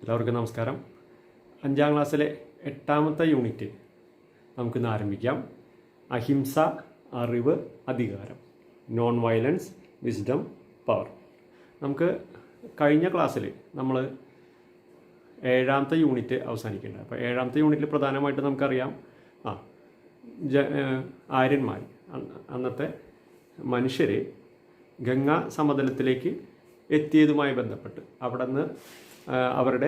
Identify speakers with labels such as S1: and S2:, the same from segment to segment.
S1: എല്ലാവർക്കും നമസ്കാരം. 5ാം ക്ലാസ്സിലെ 8ാമത്തെ യൂണിറ്റ് നമുക്കിന്ന് ആരംഭിക്കാം. അഹിംസ, അറിവ്, അധികാരം, നോൺ വയലൻസ്, വിസ്ഡം, പവർ. നമുക്ക് കഴിഞ്ഞ ക്ലാസ്സിൽ നമ്മൾ 7ാമത്തെ യൂണിറ്റ് അവസാനിക്കേണ്ടത്. അപ്പോൾ 7ാമത്തെ യൂണിറ്റിൽ പ്രധാനമായിട്ട് നമുക്കറിയാം ആര്യന്മാർ, അന്നത്തെ മനുഷ്യർ ഗംഗാ സമതലത്തിലേക്ക് എത്തിയതുമായി ബന്ധപ്പെട്ട് അവിടെ നിന്ന് അവരുടെ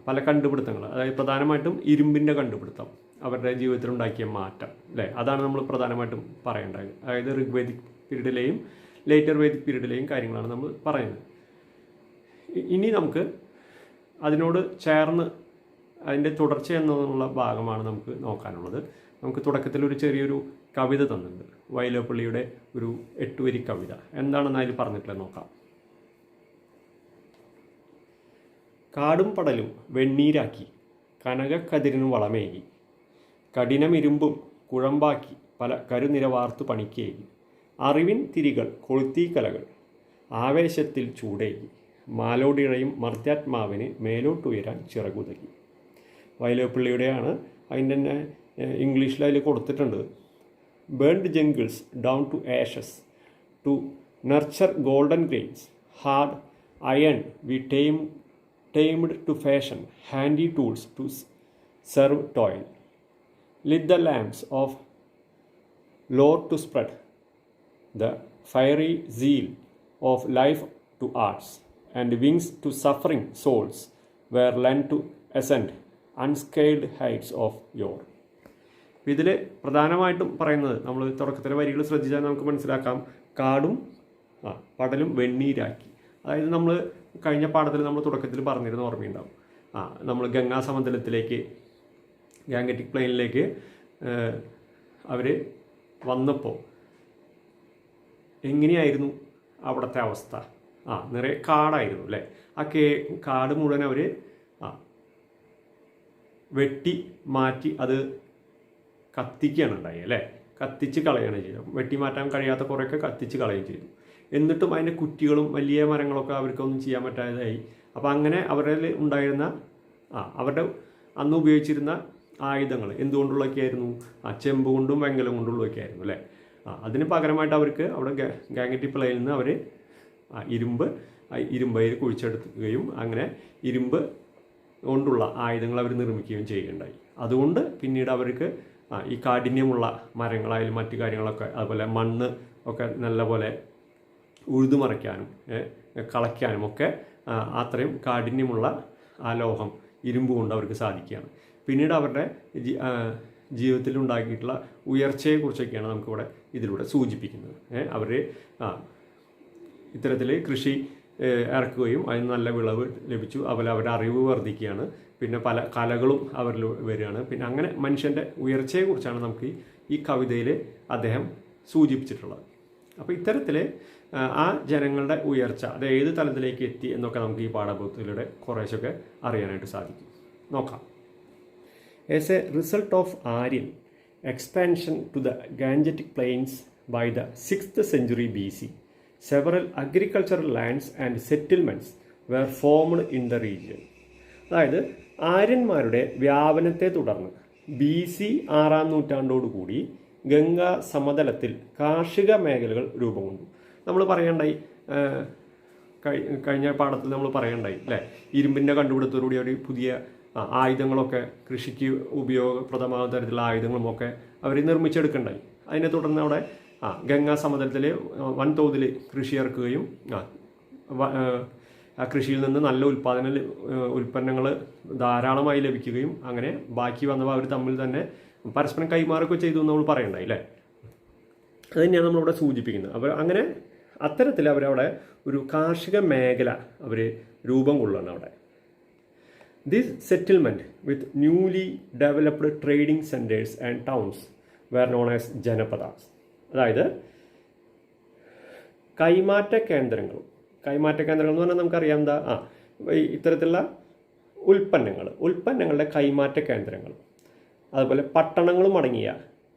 S1: പല കണ്ടുപിടുത്തങ്ങൾ, അതായത് പ്രധാനമായിട്ടും ഇരുമ്പിൻ്റെ കണ്ടുപിടുത്തം, അവരുടെ ജീവിതത്തിലുണ്ടാക്കിയ മാറ്റം, അല്ലേ? അതാണ് നമ്മൾ പ്രധാനമായിട്ടും പറയേണ്ടത്. അതായത് ഋഗ്വേദിക് പീരീഡിലെയും ലേറ്റർ വേദിക് പീരീഡിലെയും കാര്യങ്ങളാണ് നമ്മൾ പറയുന്നത്. ഇനി നമുക്ക് അതിനോട് ചേർന്ന് അതിൻ്റെ തുടർച്ച എന്നുള്ള ഭാഗമാണ് നമുക്ക് നോക്കാനുള്ളത്. നമുക്ക് തുടക്കത്തിൽ ഒരു ചെറിയൊരു കവിത തന്നിട്ടുണ്ട്, വൈലോപ്പിള്ളിയുടെ ഒരു 8 വരി കവിത. എന്താണെന്ന് അതിൽ പറഞ്ഞിട്ടില്ല, നോക്കാം. കാടും പടലും വെണ്ണീരാക്കി കനകക്കതിരിനു വളമേകി, കഠിനമിരുമ്പും കുഴമ്പാക്കി പല കരുനിരവാർത്തു പണിക്കേകി, അറിവിൻ തിരികൾ കൊളുത്തീക്കലകൾ ആവേശത്തിൽ ചൂടേകി, മാലോടിഴയും മർത്യാത്മാവിന് മേലോട്ടുയരാൻ ചിറകുതകി. വൈലോപ്പിള്ളിയുടെയാണ്. അതിൻ്റെ തന്നെ ഇംഗ്ലീഷിൽ അതിൽ കൊടുത്തിട്ടുണ്ട്. Burned jungles down to ashes to nurture golden grains, hard iron we tamed to fashion handy tools to serve toil, lit the lamps of lore to spread the fiery zeal of life to arts, and wings to suffering souls were lent to ascend unscaled heights of yore. ഇതിൽ പ്രധാനമായിട്ടും പറയുന്നത്, നമ്മൾ തുടക്കത്തിലെ വരികൾ ശ്രദ്ധിച്ചാൽ നമുക്ക് മനസ്സിലാക്കാം, കാടും പടലും വെണ്ണീരാക്കി. അതായത് നമ്മൾ കഴിഞ്ഞ പാഠത്തിൽ നമ്മൾ തുടക്കത്തിൽ പറഞ്ഞിരുന്ന ഓർമ്മയുണ്ടാവും. നമ്മൾ ഗംഗാ സമതലത്തിലേക്ക്, ഗാംഗറ്റിക് പ്ലെയിനിലേക്ക് അവർ വന്നപ്പോൾ എങ്ങനെയായിരുന്നു അവിടുത്തെ അവസ്ഥ? നിറയെ കാടായിരുന്നു, അല്ലേ? കാട് മുഴുവൻ അവർ വെട്ടി മാറ്റി അത് കത്തിക്കുകയാണ് ഉണ്ടായി, അല്ലേ? കത്തിച്ച് കളയുകയാണ് ചെയ്തത്. വെട്ടി മാറ്റാൻ കഴിയാത്ത കുറേയൊക്കെ കത്തിച്ച് കളയുകയും ചെയ്തു. എന്നിട്ടും അതിൻ്റെ കുറ്റികളും വലിയ മരങ്ങളൊക്കെ അവർക്കൊന്നും ചെയ്യാൻ പറ്റാതായി. അപ്പോൾ അങ്ങനെ അവരിൽ ഉണ്ടായിരുന്ന അവരുടെ അന്ന് ഉപയോഗിച്ചിരുന്ന ആയുധങ്ങൾ എന്തുകൊണ്ടുള്ളതൊക്കെ ആയിരുന്നു? ചെമ്പ് കൊണ്ടും വെങ്കലം കൊണ്ടുള്ളതൊക്കെ ആയിരുന്നു, അല്ലേ? അതിന് പകരമായിട്ട് അവർക്ക് അവിടെ ഗാംഗറ്റിക് പ്ലെയിനിൽ നിന്ന് അവർ ഇരുമ്പയിൽ കുഴിച്ചെടുക്കുകയും അങ്ങനെ ഇരുമ്പ് കൊണ്ടുള്ള ആയുധങ്ങൾ അവർ നിർമ്മിക്കുകയും ചെയ്യുകയുണ്ടായി. അതുകൊണ്ട് പിന്നീട് അവർക്ക് ഈ കാഠിന്യമുള്ള മരങ്ങളായാലും മറ്റു കാര്യങ്ങളൊക്കെ, അതുപോലെ മണ്ണ് ഒക്കെ നല്ലപോലെ ഉഴുതുമറിക്കാനും കളയ്ക്കാനും ഒക്കെ അത്രയും കാഠിന്യമുള്ള ആ ലോഹം, ഇരുമ്പ് കൊണ്ട് അവർക്ക് സാധിക്കുകയാണ്. പിന്നീട് അവരുടെ ജീവിതത്തിൽ ഉണ്ടാക്കിയിട്ടുള്ള ഉയർച്ചയെക്കുറിച്ചൊക്കെയാണ് നമുക്കിവിടെ ഇതിലൂടെ സൂചിപ്പിക്കുന്നത്. അവർ ഇത്തരത്തിൽ കൃഷി ഇറക്കുകയും അതിന് നല്ല വിളവ് ലഭിച്ചു, അതുപോലെ അവരുടെ അറിവ് വർദ്ധിക്കുകയാണ്, പിന്നെ പല കലകളും അവരിൽ വരികയാണ്. പിന്നെ അങ്ങനെ മനുഷ്യൻ്റെ ഉയർച്ചയെക്കുറിച്ചാണ് നമുക്ക് ഈ കവിതയിൽ അദ്ദേഹം സൂചിപ്പിച്ചിട്ടുള്ളത്. അപ്പോൾ ഇത്തരത്തിൽ ആ ജനങ്ങളുടെ ഉയർച്ച അത് ഏത് തലത്തിലേക്ക് എത്തി എന്നൊക്കെ നമുക്ക് ഈ പാഠപുസ്തകത്തിലൂടെ കുറേശ്ശൊക്കെ അറിയാനായിട്ട് സാധിക്കും. നോക്കാം. As a result of Aryan expansion to the Gangetic plains by the 6th century BC, several agricultural lands and settlements were formed in the region. അതായത് ആര്യന്മാരുടെ വ്യാപനത്തെ തുടർന്ന് BC 6ാം നൂറ്റാണ്ടോടുകൂടി ഗംഗാ സമതലത്തിൽ കാർഷിക മേഖലകൾ രൂപം കൊണ്ടു. നമ്മൾ പറയണ്ടായി, കഴിഞ്ഞ പാഠത്തിൽ നമ്മൾ പറയണ്ടായി, അല്ലേ? ഇരുമ്പിൻ്റെ കണ്ടുപിടുത്തത്തോടുകൂടി അവർ പുതിയ ആയുധങ്ങളൊക്കെ, കൃഷിക്ക് ഉപയോഗപ്രദമാകുന്ന തരത്തിലുള്ള ആയുധങ്ങളുമൊക്കെ അവർ നിർമ്മിച്ചെടുക്കണ്ടായി. അതിനെ തുടർന്ന് അവിടെ ഗംഗാ സമതലത്തിൽ വൻതോതിൽ കൃഷി ഇറക്കുകയും ആ കൃഷിയിൽ നിന്ന് നല്ല ഉൽപ്പന്നങ്ങൾ ധാരാളമായി ലഭിക്കുകയും അങ്ങനെ ബാക്കി വന്നപ്പോൾ അവർ തമ്മിൽ തന്നെ പരസ്പരം കൈമാറുകയൊക്കെ ചെയ്തു എന്ന് നമ്മൾ പറയണ്ടായി, അല്ലേ? അത് തന്നെയാണ് നമ്മളിവിടെ സൂചിപ്പിക്കുന്നത്. അപ്പോൾ അങ്ങനെ അത്തരത്തിൽ അവരവിടെ ഒരു കാർഷിക മേഖല അവർ രൂപം കൊള്ളുകയാണ് അവിടെ. This settlement with newly developed trading centres and towns were known as janapadas. അതായത് കൈമാറ്റ കേന്ദ്രങ്ങൾ എന്ന് പറഞ്ഞാൽ നമുക്കറിയാം എന്താ, ഇത്തരത്തിലുള്ള ഉൽപ്പന്നങ്ങളുടെ കൈമാറ്റ കേന്ദ്രങ്ങൾ, അതുപോലെ പട്ടണങ്ങളും അടങ്ങിയ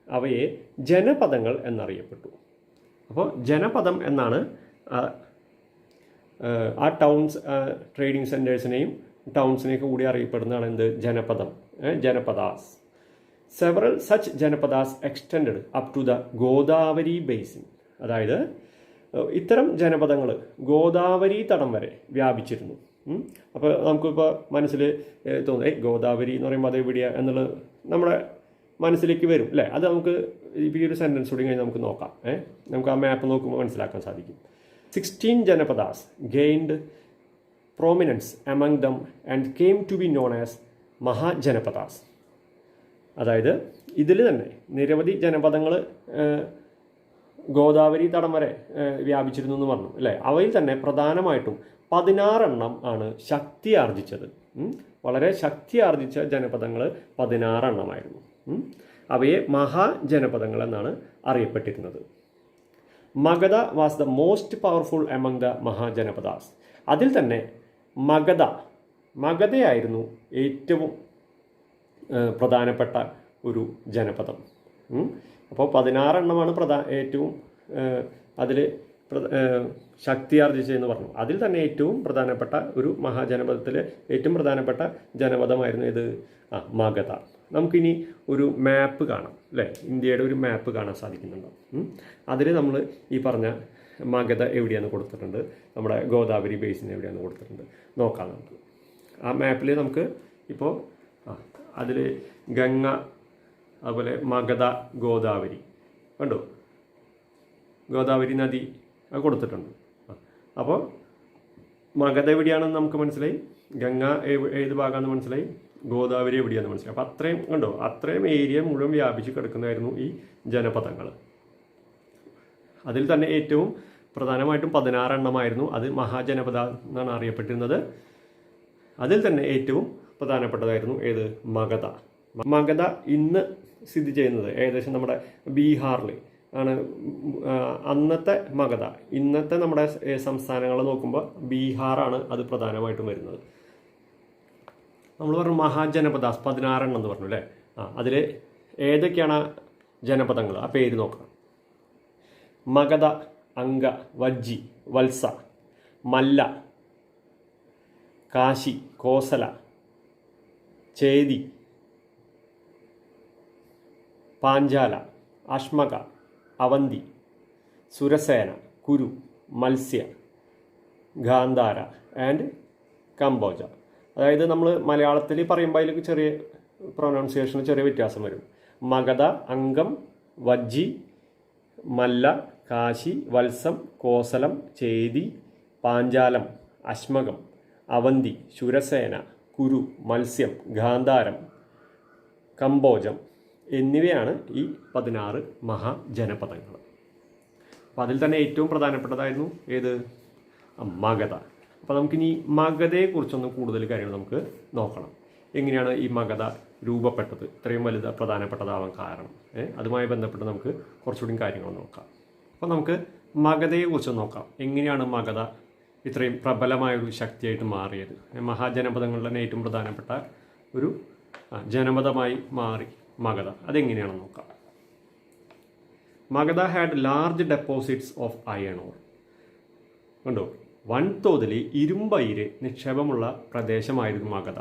S1: അവയെ ജനപദങ്ങൾ എന്നറിയപ്പെട്ടു. അപ്പോൾ ജനപദം എന്നാണ് ആ ടൗൺസ് ട്രേഡിംഗ് സെൻറ്റേഴ്സിനെയും ടൗൺസിനെയൊക്കെ കൂടി അറിയപ്പെടുന്നതാണ് എന്ത് ജനപദം, janapadas. Several such janapadas extend up to the Godavari basin. അതായത് ഇത്തരം ജനപദങ്ങൾ ഗോദാവരി തടം വരെ വ്യാപിച്ചിരുന്നു. അപ്പോൾ നമുക്കിപ്പോൾ മനസ്സിൽ തോന്നും ഗോദാവരി എന്ന് പറയുമ്പോൾ അത് എവിടെയാണ് എന്നുള്ളത് നമ്മുടെ മനസ്സിലേക്ക് വരും അല്ലേ. അത് നമുക്ക് ഈ ഒരു സെൻറ്റൻസ് കൂടി കഴിഞ്ഞ് നമുക്ക് നോക്കാം. നമുക്ക് ആ മാപ്പ് നോക്കുമ്പോൾ മനസ്സിലാക്കാൻ സാധിക്കും. 16 janapadas gained prominence among them and came to be known as mahajanapadas. അതായത് ഇതിൽ തന്നെ നിരവധി ജനപദങ്ങൾ ഗോദാവരി തടം വരെ വ്യാപിച്ചിരുന്നു എന്ന് പറഞ്ഞു അല്ലേ. അവയിൽ തന്നെ പ്രധാനമായിട്ടും 16 എണ്ണം ആണ് ശക്തി ആർജിച്ചത്. വളരെ ശക്തി ആർജിച്ച ജനപദങ്ങൾ 16 എണ്ണമായിരുന്നു. അവയെ മഹാജനപദങ്ങൾ എന്നാണ് അറിയപ്പെട്ടിരുന്നത്. Magadha was the most powerful among the Mahajanapadas. അതിൽ തന്നെ മഗധയായിരുന്നു ഏറ്റവും പ്രധാനപ്പെട്ട ഒരു ജനപദം. അപ്പോൾ 16 എണ്ണമാണ് ഏറ്റവും അതിൽ ശക്തി ആർജിച്ചതെന്ന് പറഞ്ഞു. അതിൽ തന്നെ ഏറ്റവും പ്രധാനപ്പെട്ട ഒരു മഹാജനപദത്തിലെ ഏറ്റവും പ്രധാനപ്പെട്ട ജനപദമായിരുന്നു ഇത് മഗധ. നമുക്കിനി ഒരു മാപ്പ് കാണാം അല്ലേ. ഇന്ത്യയുടെ ഒരു മാപ്പ് കാണാൻ സാധിക്കുന്നുണ്ടോ? അതിൽ നമ്മൾ ഈ പറഞ്ഞ മഗധ എവിടെയാണെന്ന് കൊടുത്തിട്ടുണ്ട്, നമ്മുടെ ഗോദാവരി ബേസിൻ എവിടെയാണെന്ന് കൊടുത്തിട്ടുണ്ട്. നോക്കാം നമുക്ക്. ആ മാപ്പിൽ നമുക്ക് ഇപ്പോൾ അതിൽ ഗംഗ, അതുപോലെ മഗധ, ഗോദാവരി കണ്ടോ, ഗോദാവരി നദി കൊടുത്തിട്ടുണ്ട്. അപ്പോൾ മഗധ എവിടെയാണെന്ന് നമുക്ക് മനസ്സിലായി, ഗംഗ ഏത് ഭാഗമാണെന്ന് മനസ്സിലായി, ഗോദാവരി എവിടെയാണെന്ന് മനസ്സിലായി. അപ്പോൾ അത്രയും കണ്ടോ, അത്രയും ഏരിയ മുഴുവൻ വ്യാപിച്ച് കിടക്കുന്നതായിരുന്നു ഈ ജനപദങ്ങൾ. അതിൽ തന്നെ ഏറ്റവും പ്രധാനമായിട്ടും 16 എണ്ണമായിരുന്നു. അത് മഹാജനപദ എന്നാണ് അറിയപ്പെട്ടിരുന്നത്. അതിൽ തന്നെ ഏറ്റവും പ്രധാനപ്പെട്ടതായിരുന്നു ഏത് മഗധ. മഗധ ഇന്ന് സ്ഥിതി ചെയ്യുന്നത് ഏകദേശം നമ്മുടെ ബീഹാറിൽ ആണ്. അന്നത്തെ മഗധ ഇന്നത്തെ നമ്മുടെ സംസ്ഥാനങ്ങൾ നോക്കുമ്പോൾ ബീഹാറാണ് അത് പ്രധാനമായിട്ടും വരുന്നത്. നമ്മൾ പറഞ്ഞു മഹാജനപദാസ് 16 എണ്ണം എന്ന് പറഞ്ഞു അല്ലേ. അതിൽ ഏതൊക്കെയാണ് ജനപദങ്ങൾ, ആ പേര് നോക്കാം. മഗധ, അംഗ, വജ്ജി, വത്സ, മല്ല, കാശി, കോസല, ചേതി, പാഞ്ചാല, അശ്മക, അവന്തി, സുരസേന, കുരു, മത്സ്യ, ഗാന്ധാര ആൻഡ് കംബോജ. അതായത് നമ്മൾ മലയാളത്തിൽ പറയുമ്പോൾ അതിലേക്ക് ചെറിയ പ്രൊനൗൺസിയേഷന് ചെറിയ വ്യത്യാസം വരും. മഗധ, അംഗം, വജ്ജി, മല്ല, കാശി, വത്സം, കോസലം, ചേതി, പാഞ്ചാലം, അശ്മകം, അവന്തി, ശുരസേന, കുരു, മത്സ്യം, ഗാന്ധാരം, കംബോജം എന്നിവയാണ് ഈ 16 മഹാജനപദങ്ങൾ. അപ്പോൾ അതിൽ തന്നെ ഏറ്റവും പ്രധാനപ്പെട്ടതായിരുന്നു ഏത് മഗധ. അപ്പോൾ നമുക്കിനി മഗധയെക്കുറിച്ചൊന്ന് കൂടുതൽ കാര്യങ്ങൾ നമുക്ക് നോക്കണം. എങ്ങനെയാണ് ഈ മഗധ രൂപപ്പെട്ടത്, ഇത്രയും വലുത് പ്രധാനപ്പെട്ടതാവാൻ കാരണം, അതുമായി ബന്ധപ്പെട്ട് നമുക്ക് കുറച്ചുകൂടി കാര്യങ്ങൾ നോക്കാം. അപ്പോൾ നമുക്ക് മഗധയെക്കുറിച്ച് നോക്കാം. എങ്ങനെയാണ് മഗധ ഇത്രയും പ്രബലമായൊരു ശക്തിയായിട്ട് മാറിയത്, മഹാജനപദങ്ങളിൽ തന്നെ ഏറ്റവും പ്രധാനപ്പെട്ട ഒരു ജനപദമായി മാറി മഗധ, അതെങ്ങനെയാണെന്ന് നോക്കാം. Magadha had large deposits of iron or. കണ്ടോ, വൻതോതിൽ ഇരുമ്പയിര് നിക്ഷേപമുള്ള പ്രദേശമായിരുന്നു മഗധ.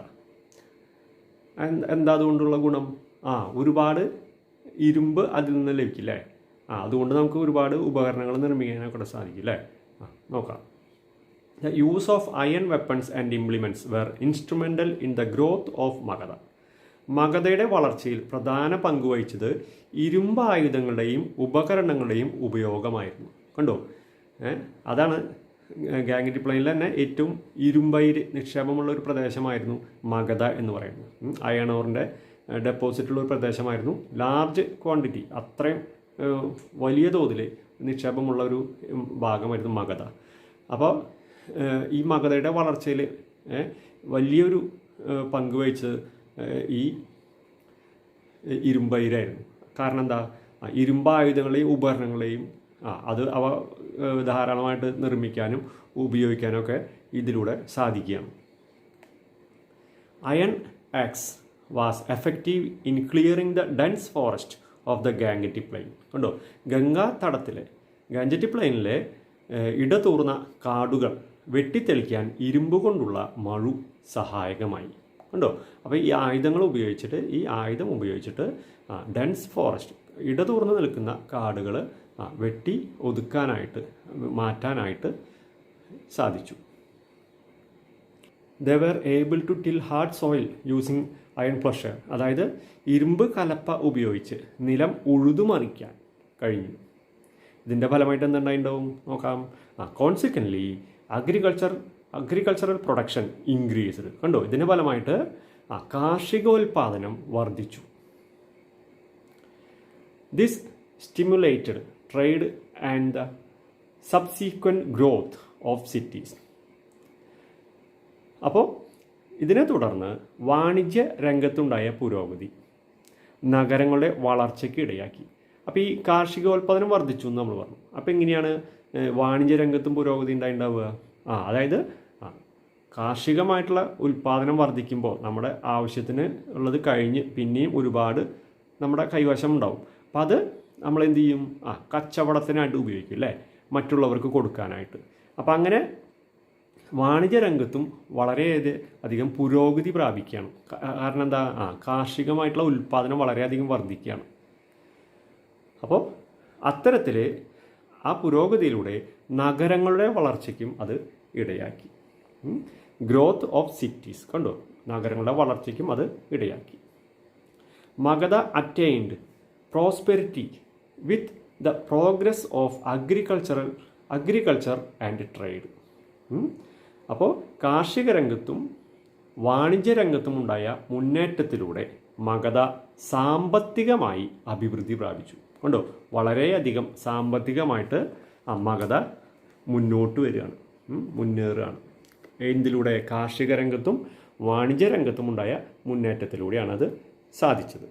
S1: എന്താ അതുകൊണ്ടുള്ള ഗുണം? ഒരുപാട് ഇരുമ്പ് അതിൽ നിന്ന് ലഭിക്കില്ലേ. അതുകൊണ്ട് നമുക്ക് ഒരുപാട് ഉപകരണങ്ങൾ നിർമ്മിക്കാനൊക്കെ സാധിക്കും അല്ലേ. നോക്കാം. The use of iron weapons and implements were instrumental in the growth of Magadha. മഗധയുടെ വളർച്ചയിൽ പ്രധാന പങ്കുവഹിച്ചത് ഇരുമ്പ് ആയുധങ്ങളുടെയും ഉപകരണങ്ങളുടെയും ഉപയോഗമായിരുന്നു. കണ്ടോ, അതാണ് ഗാംഗറ്റി പ്ലെയിനിൽ തന്നെ ഏറ്റവും ഇരുമ്പയിര് നിക്ഷേപമുള്ള ഒരു പ്രദേശമായിരുന്നു മഗധ എന്ന് പറയുന്നത്. അയൺ ഓറിൻ്റെ ഡെപ്പോസിറ്റുള്ള ഒരു പ്രദേശമായിരുന്നു. ലാർജ് ക്വാണ്ടിറ്റി, അത്രയും വലിയ തോതിൽ നിക്ഷേപമുള്ള ഒരു ഭാഗമായിരുന്നു മഗധ. അപ്പോൾ ഈ മഗധയുടെ വളർച്ചയിൽ വലിയൊരു പങ്ക് വഹിച്ചത് ഈ ഇരുമ്പയിരായിരുന്നു. കാരണം എന്താ, ഇരുമ്പായുധങ്ങളെയും ഉപകരണങ്ങളെയും അത് അവ ധാരാളമായിട്ട് നിർമ്മിക്കാനും ഉപയോഗിക്കാനും ഒക്കെ ഇതിലൂടെ സാധിക്കുകയാണ്. Iron axe was effective in clearing the dense forest of the Gangetic plain. കണ്ടോ, ഗാംഗറ്റി പ്ലെയിനിലെ ഇടതൂർന്ന കാടുകൾ വെട്ടിത്തെളിക്കാൻ ഇരുമ്പ് കൊണ്ടുള്ള മഴു സഹായകമായി. കണ്ടോ? അപ്പോൾ ഈ ആയുധം ഉപയോഗിച്ചിട്ട് ഡെൻസ് ഫോറസ്റ്റ്, ഇടതൂർന്ന് നിൽക്കുന്ന കാടുകൾ വെട്ടി ഒതുക്കാനായിട്ട്, മാറ്റാനായിട്ട് സാധിച്ചു. They were able to till hard soil using iron ploughshare, അതായത് ഇരുമ്പ് കലപ്പ ഉപയോഗിച്ച് നിലം ഉഴുതുമറിക്കാൻ കഴിഞ്ഞു. ഇതിൻ്റെ ഫലമായിട്ട് എന്തുണ്ടായിട്ടുണ്ടാവും നോക്കാം. Consequently agricultural production increased. കണ്ടോ? ഇതിൻ്റെ ഫലമായിട്ട് കാർഷികോൽപാദനം വർദ്ധിച്ചു. This stimulated trade and the subsequent growth of cities. അപ്പോൾ ഇതിനെ തുടർന്ന് വാണിജ്യ രംഗത്തുണ്ടായ പുരോഗതി നഗരങ്ങളുടെ വളർച്ചയ്ക്ക് ഇടയാക്കി. അപ്പോൾ ഈ കാർഷികോൽപാദനം വർദ്ധിച്ചു എന്ന് നമ്മൾ പറഞ്ഞു. അപ്പോൾ എങ്ങനെയാണ് വാണിജ്യ രംഗത്തും പുരോഗതി ഉണ്ടാവുക? അതായത് കാർഷികമായിട്ടുള്ള ഉൽപ്പാദനം വർദ്ധിക്കുമ്പോൾ നമ്മുടെ ആവശ്യത്തിന് ഉള്ളത് കഴിഞ്ഞ് പിന്നെയും ഒരുപാട് നമ്മുടെ കൈവശം ഉണ്ടാവും. അപ്പോൾ അത് നമ്മളെന്ത് ചെയ്യും? കച്ചവടത്തിനായിട്ട് ഉപയോഗിക്കും അല്ലേ, മറ്റുള്ളവർക്ക് കൊടുക്കാനായിട്ട്. അപ്പോൾ അങ്ങനെ വാണിജ്യ രംഗത്തും വളരെയധികം പുരോഗതി പ്രാപിക്കുകയാണ്. കാരണം എന്താ? കാർഷികമായിട്ടുള്ള ഉൽപ്പാദനം വളരെയധികം വർദ്ധിക്കുകയാണ്. അപ്പോൾ അത്തരത്തിൽ ആ പുരോഗതിയിലൂടെ നഗരങ്ങളുടെ വളർച്ചയ്ക്കും അത് ഇടയാക്കി. Growth of cities. കണ്ടോ? നഗരങ്ങളുടെ വളർച്ചയ്ക്കും അത് ഇടയാക്കി. Magadha attained prosperity with the progress of agriculture and trade. അപ്പോൾ കാർഷിക രംഗത്തും വാണിജ്യ രംഗത്തും ഉണ്ടായ മുന്നേറ്റത്തിലൂടെ മഗധ സാമ്പത്തികമായി അഭിവൃദ്ധി പ്രാപിച്ചു. കണ്ടോ? വളരെയധികം സാമ്പത്തികമായിട്ട് മഗധ മുന്നോട്ട് മുന്നേറുകയാണ്. എന്തിലൂടെ? കാർഷിക രംഗത്തും വാണിജ്യ രംഗത്തും ഉണ്ടായ മുന്നേറ്റത്തിലൂടെയാണ് അത് സാധിച്ചത്.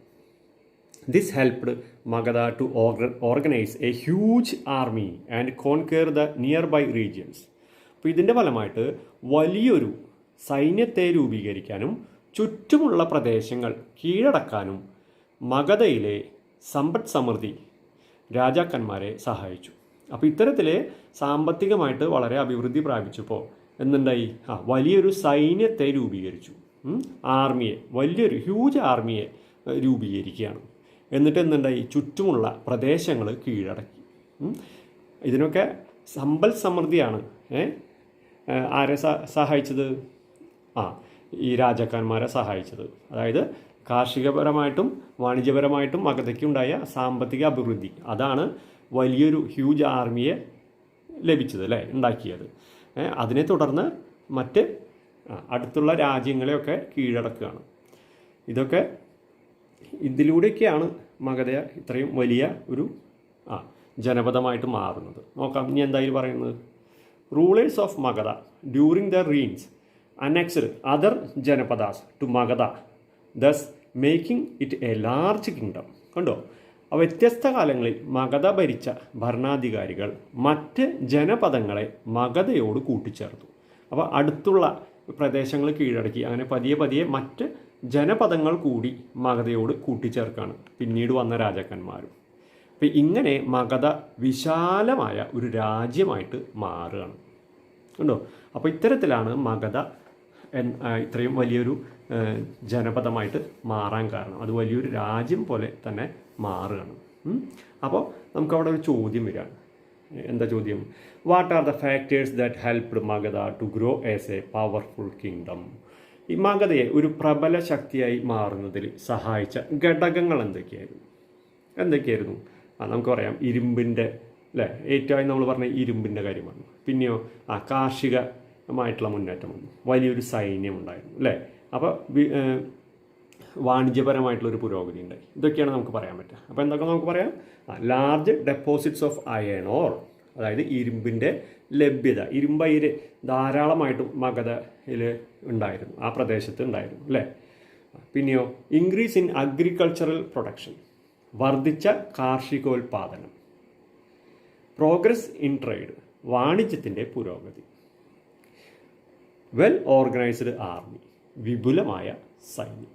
S1: This helped Magadha to organise a huge army and conquer the nearby regions. അപ്പോൾ ഇതിൻ്റെ ഫലമായിട്ട് വലിയൊരു സൈന്യത്തെ രൂപീകരിക്കാനും ചുറ്റുമുള്ള പ്രദേശങ്ങൾ കീഴടക്കാനും മഗധയിലെ സമ്പദ് സമൃദ്ധി രാജാക്കന്മാരെ സഹായിച്ചു. അപ്പോൾ ഇത്തരത്തിൽ സാമ്പത്തികമായിട്ട് വളരെ അഭിവൃദ്ധി പ്രാപിച്ചപ്പോൾ എന്തുണ്ടായി? വലിയൊരു സൈന്യത്തെ രൂപീകരിച്ചു. ആർമിയെ, വലിയൊരു ഹ്യൂജ് ആർമിയെ രൂപീകരിക്കുകയാണ്. എന്നിട്ട് എന്തുണ്ടായി? ചുറ്റുമുള്ള പ്രദേശങ്ങൾ കീഴടക്കി. ഇതിനൊക്കെ സമ്പൽ സമൃദ്ധിയാണ് ആരെ സഹായിച്ചത്? ഈ രാജാക്കന്മാരെ സഹായിച്ചത്. അതായത് കാർഷികപരമായിട്ടും വാണിജ്യപരമായിട്ടും മഗധയ്ക്കുണ്ടായ സാമ്പത്തിക അഭിവൃദ്ധി, അതാണ് വലിയൊരു ഹ്യൂജ് ആർമിയെ ലഭിച്ചത് അല്ലേ, ഉണ്ടാക്കിയത്. അതിനെ തുടർന്ന് മറ്റ് അടുത്തുള്ള രാജ്യങ്ങളെയൊക്കെ കീഴടക്കുകയാണ്. ഇതൊക്കെ ഇതിലൂടെയൊക്കെയാണ് മഗധ ഇത്രയും വലിയ ഒരു ജനപദമായിട്ട് മാറുന്നത്. നോക്കാം ഇനി എന്തായാലും പറയുന്നത്. Rulers of Magadha during the reigns annexed other janapadas to Magadha, thus making it a large kingdom. കണ്ടോ? വ്യത്യസ്ത കാലങ്ങളിൽ മഗധ ഭരിച്ച ഭരണാധികാരികൾ മറ്റ് ജനപദങ്ങളെ മഗധയോട് കൂട്ടിച്ചേർത്തു. അപ്പോൾ അടുത്തുള്ള പ്രദേശങ്ങൾ കീഴടക്കി. അങ്ങനെ പതിയെ പതിയെ മറ്റ് ജനപദങ്ങൾ കൂടി മഗധയോട് കൂട്ടിച്ചേർക്കാണ് പിന്നീട് വന്ന രാജാക്കന്മാരും. അപ്പം ഇങ്ങനെ മഗധ വിശാലമായ ഒരു രാജ്യമായിട്ട് മാറുകയാണ്. കണ്ടോ? അപ്പോൾ ഇത്തരത്തിലാണ് മഗധ ഇത്രയും വലിയൊരു ജനപദമായിട്ട് മാറാൻ കാരണം. അത് വലിയൊരു രാജ്യം പോലെ തന്നെ മാറുകയാണ്. അപ്പോൾ നമുക്കവിടെ ഒരു ചോദ്യം വരികയാണ്. എന്താ ചോദ്യം? What are the factors that helped Magadha to grow as a powerful kingdom? ഈ മഗധയെ ഒരു പ്രബല ശക്തിയായി മാറുന്നതിൽ സഹായിച്ച ഘടകങ്ങൾ എന്തൊക്കെയായിരുന്നു? നമുക്ക് പറയാം ഇരുമ്പിൻ്റെ അല്ലേ, ഏറ്റവും നമ്മൾ പറഞ്ഞ ഇരുമ്പിൻ്റെ കാര്യമാണ്. പിന്നെയോ കാർഷികമായിട്ടുള്ള മുന്നേറ്റം വന്നു, വലിയൊരു സൈന്യം ഉണ്ടായിരുന്നു അല്ലേ. അപ്പോൾ വാണിജ്യപരമായിട്ടുള്ളൊരു പുരോഗതി ഉണ്ടായി. ഇതൊക്കെയാണ് നമുക്ക് പറയാൻ പറ്റുക. അപ്പോൾ എന്തൊക്കെ നമുക്ക് പറയാം? Large deposits of iron or, അതായത് ഇരുമ്പിൻ്റെ ലഭ്യത, ഇരുമ്പയിര് ധാരാളമായിട്ടും മഗധയിൽ ഉണ്ടായിരുന്നു, ആ പ്രദേശത്ത് ഉണ്ടായിരുന്നു അല്ലേ. പിന്നെയോ ഇൻക്രീസ് ഇൻ അഗ്രികൾച്ചറൽ പ്രൊഡക്ഷൻ, വർദ്ധിച്ച കാർഷികോൽപാദനം. പ്രോഗ്രസ് ഇൻ ട്രേഡ്, വാണിജ്യത്തിൻ്റെ പുരോഗതി. വെൽ ഓർഗനൈസ്ഡ് ആർമി, വിപുലമായ സൈന്യം.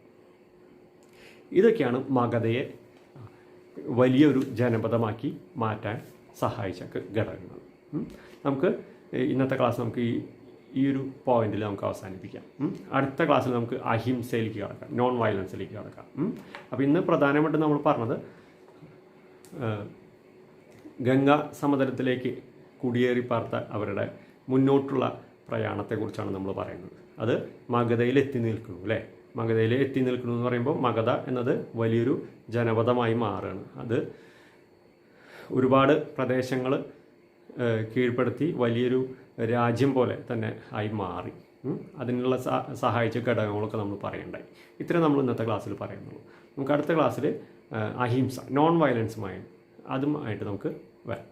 S1: ഇതൊക്കെയാണ് മഗധയെ വലിയൊരു ജനപദമാക്കി മാറ്റാൻ സഹായിച്ച ഘടകങ്ങൾ. നമുക്ക് ഇന്നത്തെ ക്ലാസ് നമുക്ക് ഈ ഒരു പോയിന്റിൽ നമുക്ക് അവസാനിപ്പിക്കാം. അടുത്ത ക്ലാസ്സിൽ നമുക്ക് അഹിംസയിലേക്ക് കടക്കാം, നോൺ വയലൻസിലേക്ക് കടക്കാം. അപ്പോൾ ഇന്ന് പ്രധാനമായിട്ടും നമ്മൾ പറഞ്ഞത് ഗംഗാ സമതലത്തിലേക്ക് കുടിയേറി പാർത്ത അവരുടെ മുന്നോട്ടുള്ള പ്രയാണത്തെക്കുറിച്ചാണ് നമ്മൾ പറയുന്നത്. അത് മഗധയിൽ എത്തി നിൽക്കുന്നു അല്ലേ. മഗധയിൽ എത്തി നിൽക്കുന്നു എന്ന് പറയുമ്പോൾ മഗധ എന്നത് വലിയൊരു ജനപദമായി മാറുകയാണ്. അത് ഒരുപാട് പ്രദേശങ്ങൾ കീഴ്പ്പെടുത്തി വലിയൊരു രാജ്യം പോലെ തന്നെ ആയി മാറി. അതിനുള്ള സഹായിച്ച ഘടകങ്ങളൊക്കെ നമ്മൾ പറയണ്ടായി. ഇത്രയും നമ്മൾ ഇന്നത്തെ ക്ലാസ്സിൽ പറയുന്നുള്ളൂ. നമുക്ക് അടുത്ത ക്ലാസ്സിൽ അഹിംസ, നോൺ വയലൻസുമായി അതുമായിട്ട് നമുക്ക് വരാം.